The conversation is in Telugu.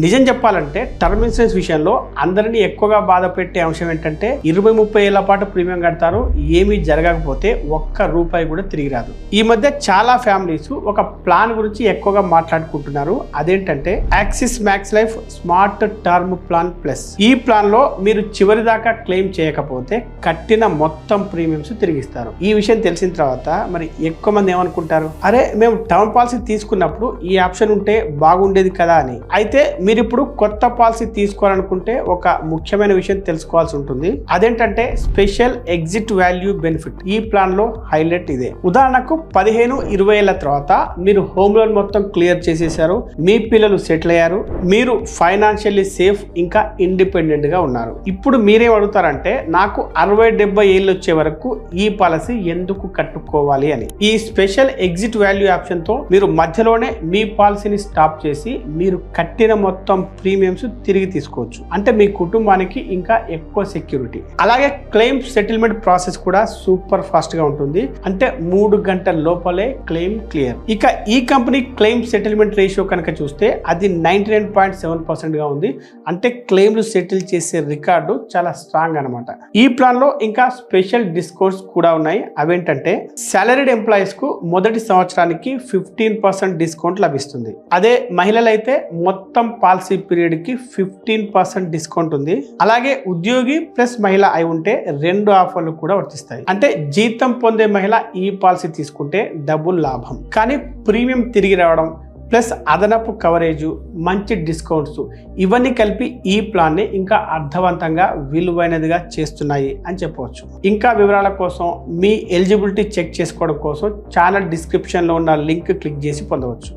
నిజం చెప్పాలంటే టర్మ్ ఇన్సూరెన్స్ విషయంలో అందరినీ ఎక్కువగా బాధ పెట్టే అంశం ఏంటంటే 20-30 ఏళ్ల పాటు ప్రీమియం కడతారు, ఏమీ జరగకపోతే ఒక్క రూపాయి కూడా తిరిగి రాదు. ఈ మధ్య చాలా ఫ్యామిలీస్ ఒక ప్లాన్ గురించి ఎక్కువగా మాట్లాడుకుంటున్నారు. అదేంటంటే axis max life smart term plan plus. ఈ ప్లాన్ లో మీరు చివరి దాకా క్లెయిమ్ చేయకపోతే కట్టిన మొత్తం ప్రీమియమ్స్ తిరిగిస్తారు. ఈ విషయం తెలిసిన తర్వాత మరి ఎక్కువ మంది ఏమనుకుంటారు, అరే మేము టర్మ్ పాలసీ తీసుకున్నప్పుడు ఈ ఆప్షన్ ఉంటే బాగుండేది కదా అని. అయితే మీరు ఇప్పుడు కొత్త పాలసీ తీసుకోవాలనుకుంటే ఒక ముఖ్యమైన విషయం తెలుసుకోవాల్సి ఉంటుంది. అదేంటంటే స్పెషల్ ఎగ్జిట్ వాల్యూ బెనిఫిట్. ఈ ప్లాన్ లో హైలైట్ ఇదే. ఉదాహరణకు 15-20 ఏళ్ల తర్వాత మీరు హోమ్ లోన్ మొత్తం క్లియర్ చేసేసారు, మీ పిల్లలు సెటిల్ అయ్యారు, మీరు ఫైనాన్షియల్లీ సేఫ్ ఇంకా ఇండిపెండెంట్ గా ఉన్నారు. ఇప్పుడు మీరేం అడుగుతారంటే నాకు 60-70 ఏళ్ళు వచ్చే వరకు ఈ పాలసీ ఎందుకు కట్టుకోవాలి అని. ఈ స్పెషల్ ఎగ్జిట్ వాల్యూ ఆప్షన్ తో మీరు మధ్యలోనే మీ పాలసీని స్టాప్ చేసి మీరు కట్టిన మొత్తం ప్రీమియమ్స్ తిరిగి తీసుకోవచ్చు. అంటే మీ కుటుంబానికి ఇంకా ఎక్కువ సెక్యూరిటీ. అలాగే క్లెయిమ్ సెటిల్మెంట్ ప్రాసెస్ కూడా సూపర్ ఫాస్ట్ గా ఉంటుంది. అంటే 3 గంటల లోపలే క్లెయిమ్ క్లియర్. ఇక ఈ కంపెనీ క్లెయిమ్ సెటిల్మెంట్ రేషియో కనుక చూస్తే అది 99.7% గా ఉంది. అంటే క్లెయిమ్లు సెటిల్ చేసే రికార్డు చాలా స్ట్రాంగ్ అనమాట. ఈ ప్లాన్ లో ఇంకా స్పెషల్ డిస్కౌంట్స్ కూడా ఉన్నాయి. అవేంటంటే సాలరీడ్ ఎంప్లాయీస్ కు మొదటి సంవత్సరానికి 15% డిస్కౌంట్ లభిస్తుంది. అదే మహిళలైతే మొత్తం పాలసీ పీరియడ్ కి 15% డిస్కౌంట్ ఉంది. అలాగే ఉద్యోగి ప్లస్ మహిళ అయి ఉంటే 2 ఆఫర్లు కూడా వర్తిస్తాయి. అంటే జీతం పొందే మహిళ ఈ పాలసీ తీసుకుంటే డబుల్ లాభం. కానీ ప్రీమియం తిరిగి రావడం ప్లస్ అదనపు కవరేజ్, మంచి డిస్కౌంట్స్ ఇవన్నీ కలిపి ఈ ప్లాన్ని ఇంకా అర్థవంతంగా విలువైనదిగా చేస్తున్నాయి అని చెప్పవచ్చు. ఇంకా వివరాల కోసం మీ ఎలిజిబిలిటీ చెక్ చేసుకోవడం కోసం ఛానల్ డిస్క్రిప్షన్లో ఉన్న లింక్ క్లిక్ చేసి పొందవచ్చు.